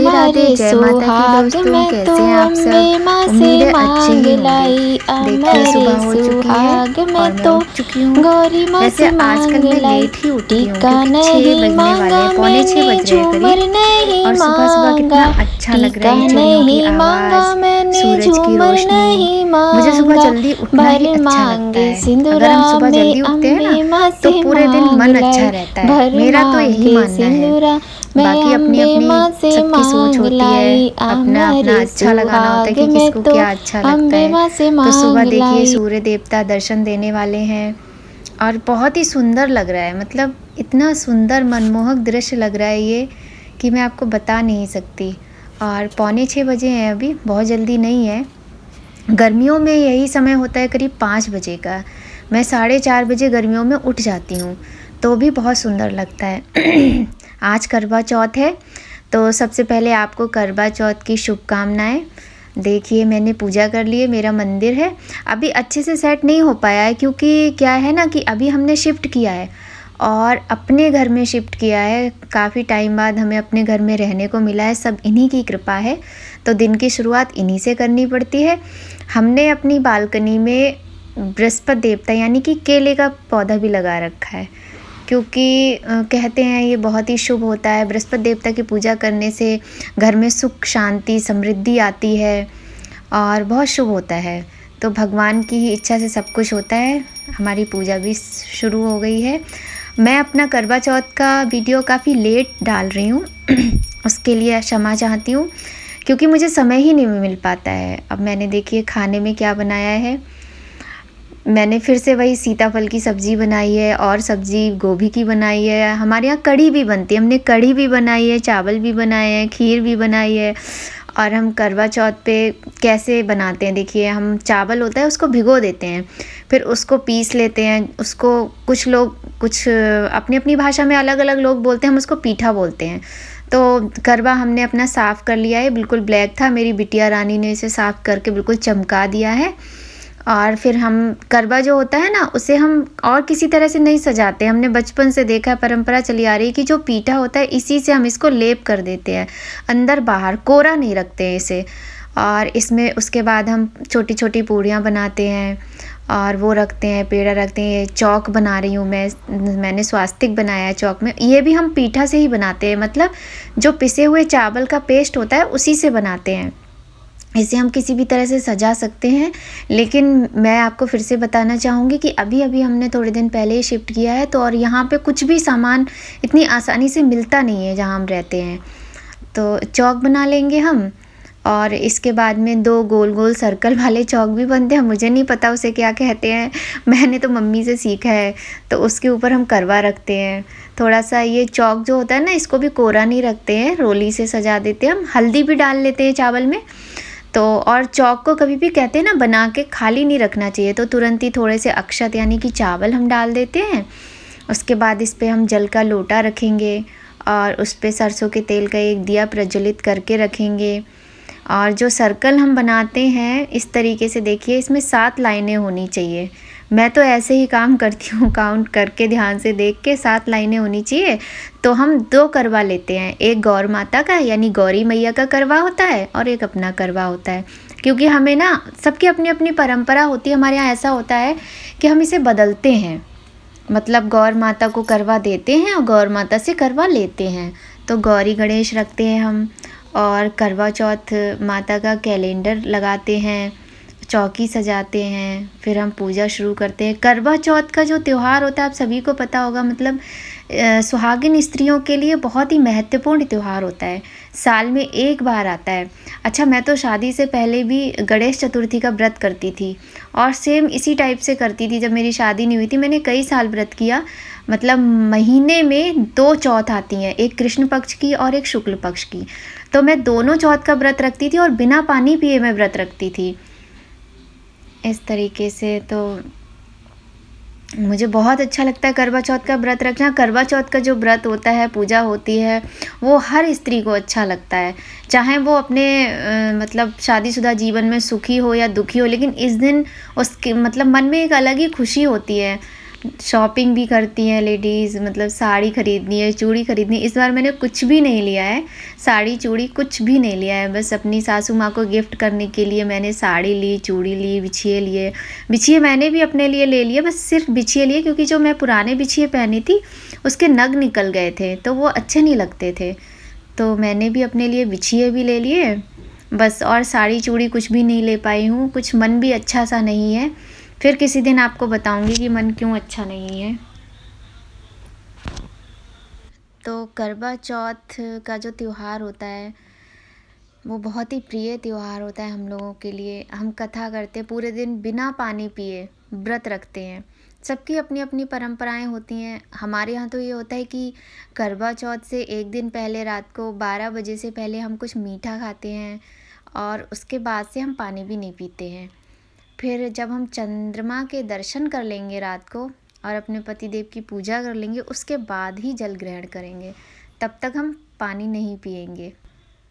राधे राधे, अमर जय माता की सुहाग दोस्तों। मैं तो कैसे हैं आप अम्बे सब? माँ उम्मीद से है अच्छे मांग ही होंगे। लाई। देखिए अमर सुबह हो चुकी है सुहाग मैं और मैं तो उठ चुकी हूँ। गौरी माँ वैसे से आजकल मांग मैं लाई। लेट ही उठती हूँ टीका क्योंकि 6 नहीं बजने वाले मांगा हैं, पौने 6 मैंने, बज रहे हैं झूमर करीब। नहीं और सुबह सुबह कितना मांगा। अच्छा लग रहा टीका है, ये चिड़ियों की नहीं मांगा आवाज़, मैंने, सूरज की झूमर रोशनी। नहीं मुझे सुबह मांगा। जल्दी उठना ही भर अच्छा लगता मांगे है। अगर हम सिंदूरा सुबह में जल्दी उठते हैं ना अम्बे माँ तो से पूरे दिन मांग मन अच्छा लाई। रहता है, भर मेरा तो यही मांगे मानना है। सिंदूरा मैं बाकी अपनी अम्बे अपनी माँ से सबकी सोच मांग होती है, लाई। अपना अमर अपना अच्छा लगाना होता है सुहाग कि मैं किसको तो क्या अच्छा लगता अम्बे है। माँ से तो सुबह मांग देखिए लाई। सूर्य देवता दर्शन देने वाले हैं और बहुत ही सुंदर लग रहा है। मतलब इतना सुंदर मनमोहक दृश्य लग रहा है ये कि मैं आपको बता नहीं सकती। और पौने 6 बजे हैं, अभी बहुत जल्दी नहीं है। गर्मियों में यही समय होता है करीब 5 बजे का। मैं 4:30 बजे गर्मियों में उठ जाती हूँ, तो भी बहुत सुंदर लगता है। आज करवा चौथ है, तो सबसे पहले आपको करवा चौथ की शुभकामनाएं। देखिए मैंने पूजा कर ली है, मेरा मंदिर है। अभी अच्छे से सेट नहीं हो पाया है क्योंकि क्या है ना कि अभी हमने शिफ्ट किया है और अपने घर में शिफ्ट किया है। काफ़ी टाइम बाद हमें अपने घर में रहने को मिला है, सब इन्हीं की कृपा है। तो दिन की शुरुआत इन्हीं से करनी पड़ती है। हमने अपनी बालकनी में बृहस्पति देवता यानी कि केले का पौधा भी लगा रखा है क्योंकि कहते हैं ये बहुत ही शुभ होता है। बृहस्पति देवता की पूजा करने से घर में सुख शांति समृद्धि आती है और बहुत शुभ होता है। तो भगवान की ही इच्छा से सब कुछ होता है। हमारी पूजा भी शुरू हो गई है। मैं अपना करवा चौथ का वीडियो काफ़ी लेट डाल रही हूँ उसके लिए क्षमा चाहती हूँ क्योंकि मुझे समय ही नहीं मिल पाता है। अब मैंने देखिए खाने में क्या बनाया है। मैंने फिर से वही सीताफल की सब्ज़ी बनाई है और सब्ज़ी गोभी की बनाई है। हमारे यहाँ कढ़ी भी बनती है, हमने कढ़ी भी बनाई है, चावल भी बनाए हैं, खीर भी बनाई है। और हम करवा चौथ पे कैसे बनाते हैं, देखिए हम चावल होता है उसको भिगो देते हैं, फिर उसको पीस लेते हैं। उसको कुछ लोग कुछ अपनी अपनी भाषा में अलग अलग लोग बोलते हैं, हम उसको पीठा बोलते हैं। तो करवा हमने अपना साफ़ कर लिया है, बिल्कुल ब्लैक था, मेरी बिटिया रानी ने इसे साफ़ करके बिल्कुल चमका दिया है। और फिर हम करवा जो होता है ना उसे हम और किसी तरह से नहीं सजाते। हमने बचपन से देखा है, परंपरा चली आ रही है कि जो पीठा होता है इसी से हम इसको लेप कर देते हैं, अंदर बाहर कोरा नहीं रखते हैं इसे। और इसमें उसके बाद हम छोटी छोटी पूड़ियाँ बनाते हैं और वो रखते हैं, पेड़ा रखते हैं। चौक बना रही हूँ मैंने स्वास्तिक बनाया है चौक में। ये भी हम पीठा से ही बनाते हैं, मतलब जो पिसे हुए चावल का पेस्ट होता है उसी से बनाते हैं। इसे हम किसी भी तरह से सजा सकते हैं। लेकिन मैं आपको फिर से बताना चाहूँगी कि अभी अभी हमने थोड़े दिन पहले ही शिफ्ट किया है, तो और यहाँ पे कुछ भी सामान इतनी आसानी से मिलता नहीं है जहाँ हम रहते हैं। तो चौक बना लेंगे हम और इसके बाद में 2 गोल गोल सर्कल वाले चौक भी बनते हैं। मुझे नहीं पता उसे क्या कहते हैं, मैंने तो मम्मी से सीखा है। तो उसके ऊपर हम करवा रखते हैं। थोड़ा सा ये चौक जो होता है ना इसको भी कोरा नहीं रखते हैं, रोली से सजा देते हैं। हम हल्दी भी डाल लेते हैं चावल में। तो और चौक को कभी भी कहते हैं ना बना के खाली नहीं रखना चाहिए, तो तुरंत ही थोड़े से अक्षत यानी कि चावल हम डाल देते हैं। उसके बाद इस पे हम जल का लोटा रखेंगे और उस पे सरसों के तेल का एक दिया प्रज्वलित करके रखेंगे। और जो सर्कल हम बनाते हैं इस तरीके से, देखिए इसमें 7 लाइनें होनी चाहिए। मैं तो ऐसे ही काम करती हूँ, काउंट करके ध्यान से देख के 7 लाइनें होनी चाहिए। तो हम 2 करवा लेते हैं, एक गौर माता का यानी गौरी मैया का करवा होता है और एक अपना करवा होता है। क्योंकि हमें ना सबकी अपनी अपनी परंपरा होती है। हमारे यहाँ ऐसा होता है कि हम इसे बदलते हैं, मतलब गौर माता को करवा देते हैं और गौर माता से करवा लेते हैं। तो गौरी गणेश रखते हैं हम और करवा चौथ माता का कैलेंडर लगाते हैं, चौकी सजाते हैं, फिर हम पूजा शुरू करते हैं। करवा चौथ का जो त्यौहार होता है आप सभी को पता होगा, मतलब सुहागिन स्त्रियों के लिए बहुत ही महत्वपूर्ण त्यौहार होता है, साल में एक बार आता है। अच्छा, मैं तो शादी से पहले भी गणेश चतुर्थी का व्रत करती थी और सेम इसी टाइप से करती थी। जब मेरी शादी नहीं हुई थी मैंने कई साल व्रत किया, मतलब महीने में 2 चौथ आती हैं, एक कृष्ण पक्ष की और एक शुक्ल पक्ष की। तो मैं दोनों चौथ का व्रत रखती थी और बिना पानी पिए मैं व्रत रखती थी इस तरीके से। तो मुझे बहुत अच्छा लगता है करवा चौथ का व्रत रखना। करवा चौथ का जो व्रत होता है, पूजा होती है, वो हर स्त्री को अच्छा लगता है, चाहे वो अपने मतलब शादीशुदा जीवन में सुखी हो या दुखी हो। लेकिन इस दिन उसके मतलब मन में एक अलग ही खुशी होती है। शॉपिंग भी करती हैं लेडीज़, मतलब साड़ी ख़रीदनी है, चूड़ी ख़रीदनी है। इस बार मैंने कुछ भी नहीं लिया है, साड़ी चूड़ी कुछ भी नहीं लिया है। बस अपनी सासू माँ को गिफ्ट करने के लिए मैंने साड़ी ली, चूड़ी ली, बिछिए लिए। बिछिए मैंने भी अपने लिए ले लिए, बस सिर्फ बिछिए लिए क्योंकि जो मैं पुराने बिछिए पहनी थी उसके नग निकल गए थे तो वो अच्छे नहीं लगते थे। तो मैंने भी अपने लिए बिछिए भी ले लिए बस, और साड़ी चूड़ी कुछ भी नहीं ले पाई हूँ। कुछ मन भी अच्छा सा नहीं है, फिर किसी दिन आपको बताऊंगी कि मन क्यों अच्छा नहीं है। तो करवा चौथ का जो त्यौहार होता है वो बहुत ही प्रिय त्यौहार होता है हम लोगों के लिए। हम कथा करते हैं, पूरे दिन बिना पानी पिए व्रत रखते हैं। सबकी अपनी अपनी परंपराएं होती हैं। हमारे यहाँ तो ये होता है कि करवा चौथ से एक दिन पहले रात को 12 बजे से पहले हम कुछ मीठा खाते हैं और उसके बाद से हम पानी भी नहीं पीते हैं। फिर जब हम चंद्रमा के दर्शन कर लेंगे रात को और अपने पति देव की पूजा कर लेंगे उसके बाद ही जल ग्रहण करेंगे, तब तक हम पानी नहीं पिएंगे।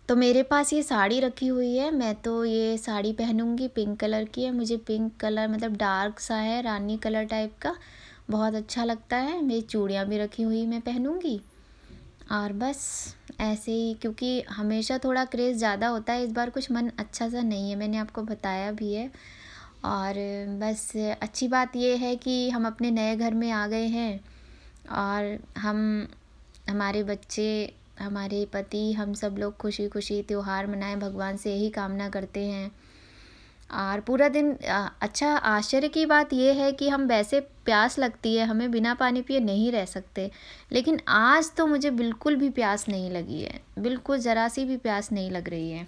तो मेरे पास ये साड़ी रखी हुई है, मैं तो ये साड़ी पहनूंगी, पिंक कलर की है। मुझे पिंक कलर मतलब डार्क सा है, रानी कलर टाइप का, बहुत अच्छा लगता है। मेरी चूड़ियाँ भी रखी हुई मैं पहनूंगी। और बस ऐसे ही, क्योंकि हमेशा थोड़ा क्रेज़ ज़्यादा होता है, इस बार कुछ मन अच्छा सा नहीं है, मैंने आपको बताया भी है। और बस अच्छी बात ये है कि हम अपने नए घर में आ गए हैं और हमारे बच्चे, हमारे पति, हम सब लोग खुशी खुशी त्यौहार मनाएं, भगवान से यही कामना करते हैं। और पूरा दिन अच्छा, आश्चर्य की बात यह है कि हम वैसे प्यास लगती है हमें, बिना पानी पिए नहीं रह सकते, लेकिन आज तो मुझे बिल्कुल भी प्यास नहीं लगी है, बिल्कुल ज़रा सी भी प्यास नहीं लग रही है।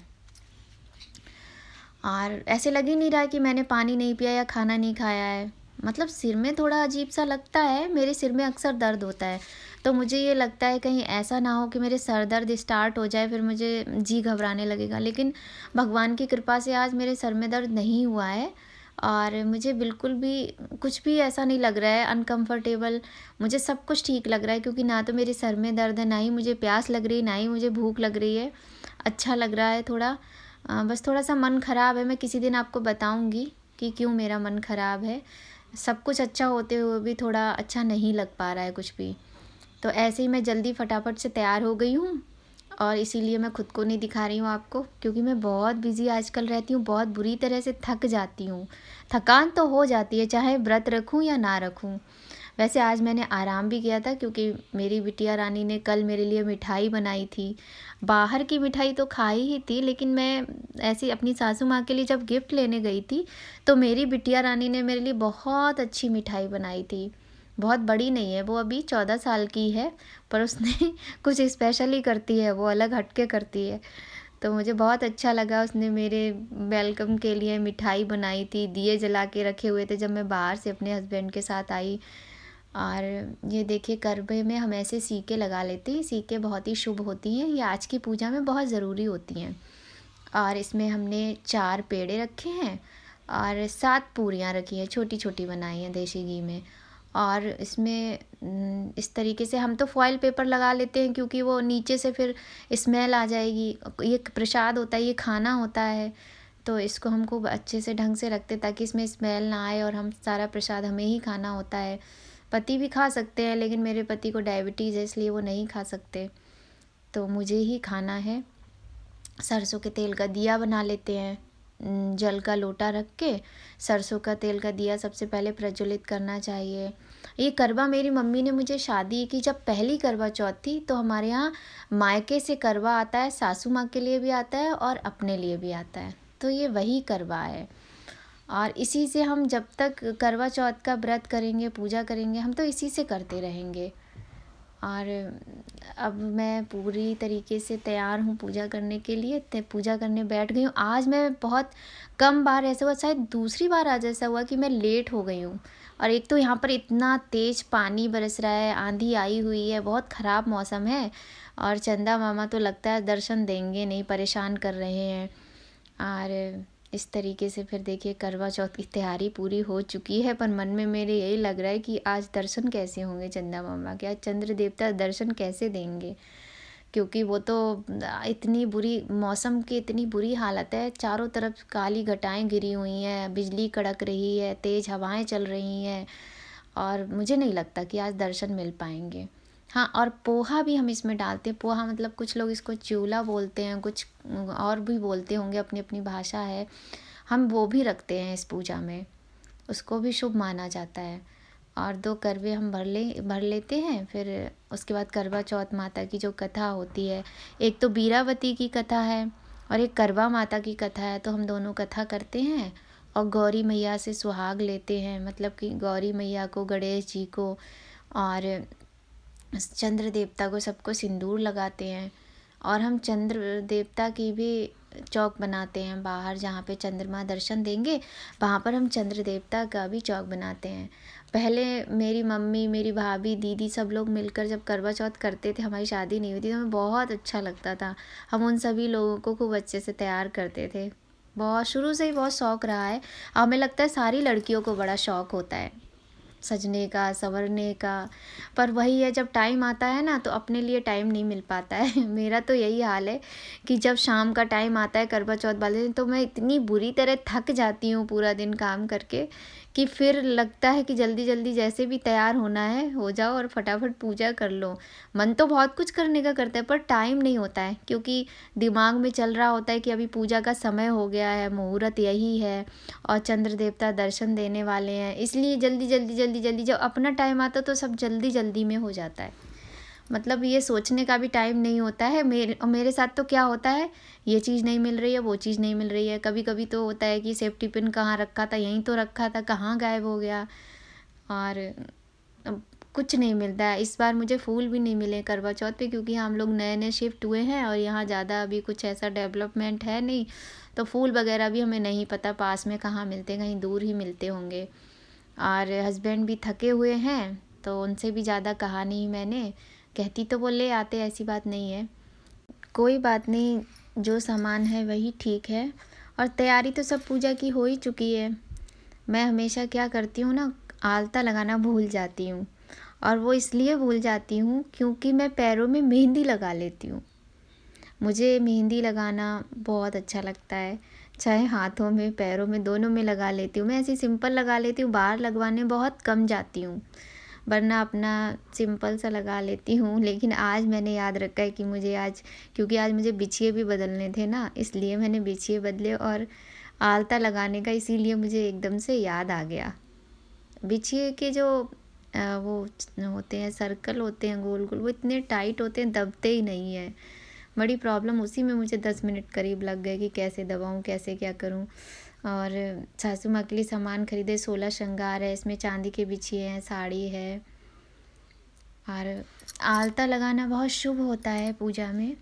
और ऐसे लग ही नहीं रहा कि मैंने पानी नहीं पिया या खाना नहीं खाया है। मतलब सिर में थोड़ा अजीब सा लगता है, मेरे सिर में अक्सर दर्द होता है, तो मुझे ये लगता है कहीं ऐसा ना हो कि मेरे सर दर्द स्टार्ट हो जाए, फिर मुझे जी घबराने लगेगा। लेकिन भगवान की कृपा से आज मेरे सर में दर्द नहीं हुआ है और मुझे बिल्कुल भी कुछ भी ऐसा नहीं लग रहा है अनकंफर्टेबल। मुझे सब कुछ ठीक लग रहा है, क्योंकि ना तो मेरे सर में दर्द है, ना ही मुझे प्यास लग रही है, ना ही मुझे भूख लग रही है। अच्छा लग रहा है थोड़ा। बस थोड़ा सा मन ख़राब है, मैं किसी दिन आपको बताऊंगी कि क्यों मेरा मन ख़राब है। सब कुछ अच्छा होते हुए भी थोड़ा अच्छा नहीं लग पा रहा है कुछ भी। तो ऐसे ही मैं जल्दी फटाफट से तैयार हो गई हूँ और इसीलिए मैं खुद को नहीं दिखा रही हूँ आपको, क्योंकि मैं बहुत बिज़ी आजकल रहती हूँ, बहुत बुरी तरह से थक जाती हूँ। थकान तो हो जाती है चाहे व्रत रखूँ या ना रखूँ। वैसे आज मैंने आराम भी किया था, क्योंकि मेरी बिटिया रानी ने कल मेरे लिए मिठाई बनाई थी। बाहर की मिठाई तो खाई ही थी, लेकिन मैं ऐसी अपनी सासू माँ के लिए जब गिफ्ट लेने गई थी तो मेरी बिटिया रानी ने मेरे लिए बहुत अच्छी मिठाई बनाई थी। बहुत बड़ी नहीं है वो, अभी 14 साल की है, पर उसने कुछ स्पेशल ही करती है वो, अलग हटके करती है। तो मुझे बहुत अच्छा लगा, उसने मेरे वेलकम के लिए मिठाई बनाई थी, दिए जला के रखे हुए थे जब मैं बाहर से अपने हस्बैंड के साथ आई। और ये देखिए, करवे में हम ऐसे सीके लगा लेते हैं, सीके बहुत ही शुभ होती हैं, ये आज की पूजा में बहुत ज़रूरी होती हैं। और इसमें हमने 4 पेड़े रखे हैं और 7 पूरियाँ रखी हैं, छोटी छोटी बनाई हैं देसी घी में। और इसमें इस तरीके से हम तो फॉइल पेपर लगा लेते हैं, क्योंकि वो नीचे से फिर स्मेल आ जाएगी। ये प्रसाद होता है, ये खाना होता है, तो इसको हम खूब अच्छे से ढंग से रखते ताकि इसमें स्मेल ना आए, और हम सारा प्रसाद हमें ही खाना होता है। पति भी खा सकते हैं, लेकिन मेरे पति को डायबिटीज़ है इसलिए वो नहीं खा सकते, तो मुझे ही खाना है। सरसों के तेल का दिया बना लेते हैं, जल का लोटा रख के सरसों का तेल का दिया सबसे पहले प्रज्वलित करना चाहिए। ये करवा मेरी मम्मी ने मुझे शादी की जब पहली करवा चौथ थी, तो हमारे यहाँ मायके से करवा आता है, सासू माँ के लिए भी आता है और अपने लिए भी आता है, तो ये वही करवा है। और इसी से हम जब तक करवा चौथ का व्रत करेंगे, पूजा करेंगे, हम तो इसी से करते रहेंगे। और अब मैं पूरी तरीके से तैयार हूँ पूजा करने के लिए, तो पूजा करने बैठ गई हूँ। आज मैं बहुत कम बार ऐसा हुआ, शायद दूसरी बार आज ऐसा हुआ कि मैं लेट हो गई हूँ। और एक तो यहाँ पर इतना तेज़ पानी बरस रहा है, आंधी आई हुई है, बहुत ख़राब मौसम है, और चंदा मामा तो लगता है दर्शन देंगे नहीं, परेशान कर रहे हैं। और इस तरीके से फिर देखिए करवा चौथ की तैयारी पूरी हो चुकी है, पर मन में मेरे यही लग रहा है कि आज दर्शन कैसे होंगे चंदा मामा के, आज चंद्र देवता दर्शन कैसे देंगे, क्योंकि वो तो इतनी बुरी मौसम की इतनी बुरी हालत है, चारों तरफ काली घटाएं गिरी हुई हैं, बिजली कड़क रही है, तेज़ हवाएं चल रही हैं, और मुझे नहीं लगता कि आज दर्शन मिल पाएंगे। हाँ, और पोहा भी हम इसमें डालते हैं। पोहा मतलब कुछ लोग इसको चिवला बोलते हैं, कुछ और भी बोलते होंगे, अपनी अपनी भाषा है। हम वो भी रखते हैं इस पूजा में, उसको भी शुभ माना जाता है। और 2 करवे हम भर लेते हैं। फिर उसके बाद करवा चौथ माता की जो कथा होती है, एक तो बीरावती की कथा है और एक करवा माता की कथा है, तो हम दोनों कथा करते हैं। और गौरी मैया से सुहाग लेते हैं, मतलब कि गौरी मैया को, गणेश जी को और चंद्र देवता को, सबको सिंदूर लगाते हैं। और हम चंद्र देवता की भी चौक बनाते हैं बाहर, जहाँ पे चंद्रमा दर्शन देंगे वहाँ पर हम चंद्र देवता का भी चौक बनाते हैं। पहले मेरी मम्मी, मेरी भाभी, दीदी सब लोग मिलकर जब करवा चौथ करते थे, हमारी शादी नहीं हुई थी, तो हमें बहुत अच्छा लगता था। हम उन सभी लोगों को खूब अच्छे से तैयार करते थे। बहुत शुरू से ही बहुत शौक़ रहा है। हमें लगता है सारी लड़कियों को बड़ा शौक़ होता है सजने का, संवरने का। पर वही है, जब टाइम आता है ना तो अपने लिए टाइम नहीं मिल पाता है। मेरा तो यही हाल है कि जब शाम का टाइम आता है करवा चौथ वाले दिन, तो मैं इतनी बुरी तरह थक जाती हूँ पूरा दिन काम करके, कि फिर लगता है कि जल्दी जल्दी जैसे भी तैयार होना है हो जाओ और फटाफट पूजा कर लो। मन तो बहुत कुछ करने का करता है पर टाइम नहीं होता है, क्योंकि दिमाग में चल रहा होता है कि अभी पूजा का समय हो गया है, मुहूर्त यही है और चंद्र देवता दर्शन देने वाले हैं। इसलिए जल्दी जल्दी जल्दी जल्दी जब अपना टाइम आता तो सब जल्दी जल्दी में हो जाता है। मतलब ये सोचने का भी टाइम नहीं होता है। मेरे साथ तो क्या होता है, ये चीज़ नहीं मिल रही है, वो चीज़ नहीं मिल रही है। कभी कभी तो होता है कि सेफ्टी पिन कहाँ रखा था, यहीं तो रखा था, कहाँ गायब हो गया। और कुछ नहीं मिलता है। इस बार मुझे फूल भी नहीं मिले करवा चौथ पे, क्योंकि हम लोग नए नए शिफ्ट हुए हैं और यहाँ ज़्यादा अभी कुछ ऐसा डेवलपमेंट है नहीं, तो फूल वगैरह भी हमें नहीं पता पास में कहाँ मिलते, कहीं दूर ही मिलते होंगे। और हस्बैंड भी थके हुए हैं, तो उनसे भी ज़्यादा कहा नहीं मैंने। कहती तो वो ले आते, ऐसी बात नहीं है। कोई बात नहीं, जो सामान है वही ठीक है। और तैयारी तो सब पूजा की हो ही चुकी है। मैं हमेशा क्या करती हूँ ना, आलता लगाना भूल जाती हूँ। और वो इसलिए भूल जाती हूँ क्योंकि मैं पैरों में मेहंदी लगा लेती हूँ। मुझे मेहंदी लगाना बहुत अच्छा लगता है, चाहे हाथों में, पैरों में, दोनों में लगा लेती हूँ। मैं ऐसी सिंपल लगा लेती हूँ, बाहर लगवाने बहुत कम जाती हूँ, वरना अपना सिंपल सा लगा लेती हूँ। लेकिन आज मैंने याद रखा है कि मुझे आज, क्योंकि आज मुझे बिछिए भी बदलने थे ना, इसलिए मैंने बिछिए बदले और आलता लगाने का इसीलिए मुझे एकदम से याद आ गया। बिछिए के जो वो होते हैं, सर्कल होते हैं गोल गोल, वो इतने टाइट होते हैं, दबते ही नहीं है। बड़ी प्रॉब्लम, उसी में मुझे 10 मिनट करीब लग गए कि कैसे दबाऊँ, कैसे क्या करूँ। और सासू माँ के लिए सामान खरीदे, 16 श्रृंगार है, इसमें चांदी के बिछिए हैं, साड़ी है। और आलता लगाना बहुत शुभ होता है पूजा में।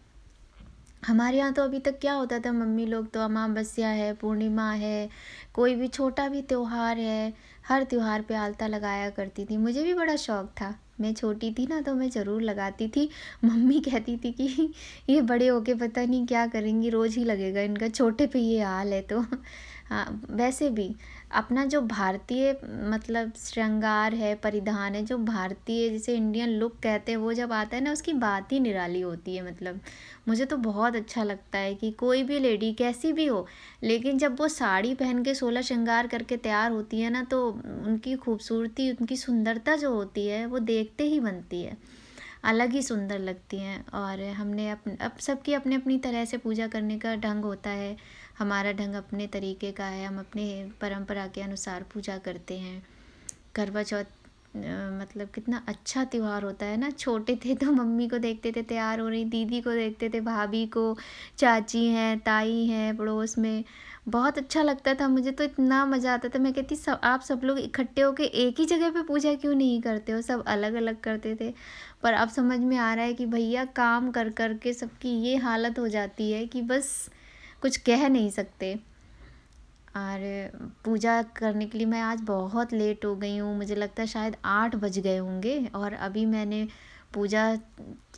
हमारे यहाँ तो अभी तक क्या होता था, मम्मी लोग तो अमावस्या है, पूर्णिमा है, कोई भी छोटा भी त्योहार है, हर त्योहार पे आलता लगाया करती थी। मुझे भी बड़ा शौक़ था, मैं छोटी थी ना तो मैं ज़रूर लगाती थी। मम्मी कहती थी कि ये बड़े होके पता नहीं क्या करेंगी, रोज़ ही लगेगा इनका, छोटे पे ये हाल है। तो हाँ, वैसे भी अपना जो भारतीय मतलब श्रृंगार है, परिधान है, जो भारतीय जैसे इंडियन लुक कहते हैं, वो जब आता है ना, उसकी बात ही निराली होती है। मतलब मुझे तो बहुत अच्छा लगता है कि कोई भी लेडी कैसी भी हो, लेकिन जब वो साड़ी पहन के 16 श्रृंगार करके तैयार होती है ना, तो उनकी खूबसूरती, उनकी सुंदरता जो होती है वो देखते ही बनती है, अलग ही सुंदर लगती हैं। और हमने अब सबकी अपने अपनी तरह से पूजा करने का ढंग होता है। हमारा ढंग अपने तरीके का है, हम अपने परंपरा के अनुसार पूजा करते हैं। करवा चौथ मतलब कितना अच्छा त्यौहार होता है ना। छोटे थे तो मम्मी को देखते थे तैयार हो रही, दीदी को देखते थे, भाभी को, चाची हैं, ताई हैं पड़ोस में, बहुत अच्छा लगता था। मुझे तो इतना मज़ा आता था, मैं कहती आप सब लोग इकट्ठे होके एक ही जगह पे पूजा क्यों नहीं करते हो, सब अलग अलग करते थे। पर अब समझ में आ रहा है कि भैया काम कर कर के सबकी ये हालत हो जाती है कि बस कुछ कह नहीं सकते। और पूजा करने के लिए मैं आज बहुत लेट हो गई हूँ, मुझे लगता है शायद 8 बज गए होंगे। और अभी मैंने पूजा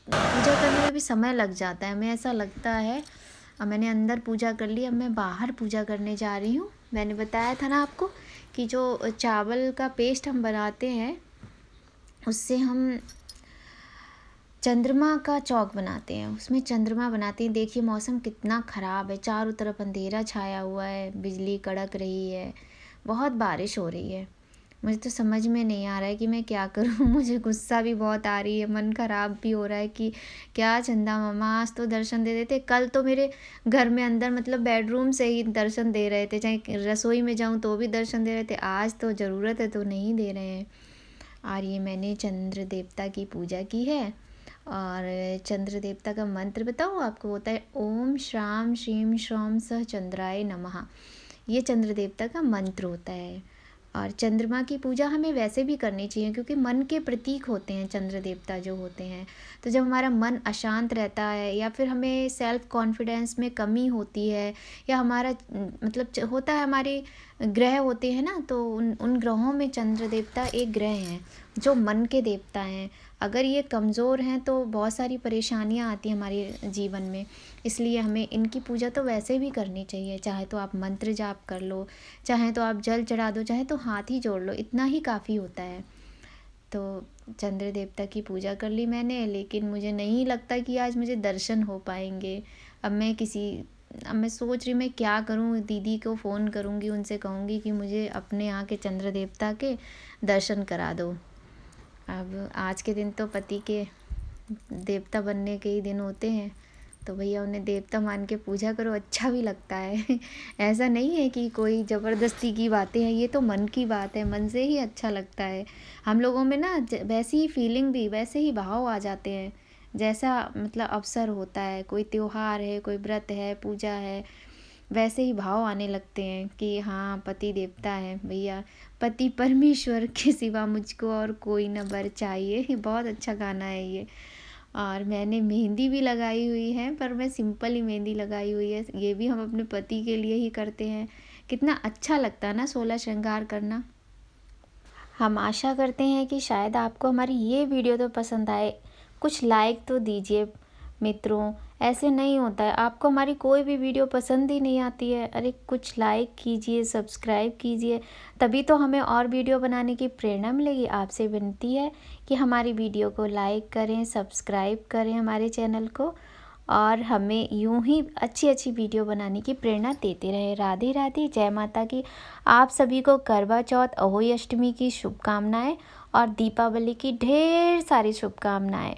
करने में भी समय लग जाता है, हमें ऐसा लगता है। अब मैंने अंदर पूजा कर ली, अब मैं बाहर पूजा करने जा रही हूँ। मैंने बताया था ना आपको कि जो चावल का पेस्ट हम बनाते हैं, उससे हम चंद्रमा का चौक बनाते हैं, उसमें चंद्रमा बनाते हैं। देखिए मौसम कितना ख़राब है, चारों तरफ अंधेरा छाया हुआ है, बिजली कड़क रही है, बहुत बारिश हो रही है। मुझे तो समझ में नहीं आ रहा है कि मैं क्या करूँ। मुझे गुस्सा भी बहुत आ रही है, मन ख़राब भी हो रहा है कि क्या चंदा मामा आज तो दर्शन दे देते। कल तो मेरे घर में अंदर मतलब बेडरूम से ही दर्शन दे रहे थे, चाहे रसोई में जाऊँ तो भी दर्शन दे रहे थे। आज तो ज़रूरत है तो नहीं दे रहे हैं। और ये मैंने चंद्र देवता की पूजा की है। और चंद्र देवता का मंत्र बताऊँ आपको, होता है ओम श्राम श्रीम श्रौम सह चंद्राय नमः। ये चंद्र देवता का मंत्र होता है। और चंद्रमा की पूजा हमें वैसे भी करनी चाहिए, क्योंकि मन के प्रतीक होते हैं चंद्र देवता जो होते हैं। तो जब हमारा मन अशांत रहता है, या फिर हमें सेल्फ कॉन्फिडेंस में कमी होती है, या हमारा मतलब होता है हमारे ग्रह होते हैं ना, तो उन ग्रहों में चंद्र देवता एक ग्रह हैं जो मन के देवता हैं। अगर ये कमज़ोर हैं तो बहुत सारी परेशानियां आती हैं हमारे जीवन में। इसलिए हमें इनकी पूजा तो वैसे भी करनी चाहिए। चाहे तो आप मंत्र जाप कर लो, चाहे तो आप जल चढ़ा दो, चाहे तो हाथ ही जोड़ लो, इतना ही काफ़ी होता है। तो चंद्र देवता की पूजा कर ली मैंने, लेकिन मुझे नहीं लगता कि आज मुझे दर्शन हो पाएंगे। अब मैं सोच रही मैं क्या करूं, दीदी को फ़ोन करूंगी, उनसे कहूंगी कि मुझे अपने यहाँ के चंद्र देवता के दर्शन करा दो। अब आज के दिन तो पति के देवता बनने के ही दिन होते हैं, तो भैया उन्हें देवता मान के पूजा करो, अच्छा भी लगता है। ऐसा नहीं है कि कोई ज़बरदस्ती की बातें हैं, ये तो मन की बात है, मन से ही अच्छा लगता है। हम लोगों में ना वैसी ही फीलिंग भी, वैसे ही भाव आ जाते हैं जैसा मतलब अवसर होता है, कोई त्योहार है, कोई व्रत है, पूजा है, वैसे ही भाव आने लगते हैं कि हाँ पति देवता है भैया, पति परमेश्वर के सिवा मुझको और कोई न बर चाहिए। ये बहुत अच्छा गाना है ये। और मैंने मेहंदी भी लगाई हुई है, पर मैं सिंपल ही मेहंदी लगाई हुई है। ये भी हम अपने पति के लिए ही करते हैं। कितना अच्छा लगता है ना 16 श्रृंगार करना। हम आशा करते हैं कि शायद आपको हमारी ये वीडियो तो पसंद आए। कुछ लाइक तो दीजिए मित्रों, ऐसे नहीं होता है, आपको हमारी कोई भी वीडियो पसंद ही नहीं आती है, अरे कुछ लाइक कीजिए, सब्सक्राइब कीजिए, तभी तो हमें और वीडियो बनाने की प्रेरणा मिलेगी। आपसे विनती है कि हमारी वीडियो को लाइक करें, सब्सक्राइब करें हमारे चैनल को, और हमें यूं ही अच्छी अच्छी वीडियो बनाने की प्रेरणा देते रहे। राधे राधे, जय माता की। आप सभी को करवा चौथ, अहोई अष्टमी की शुभकामनाएं और दीपावली की ढेर सारी शुभकामनाएं।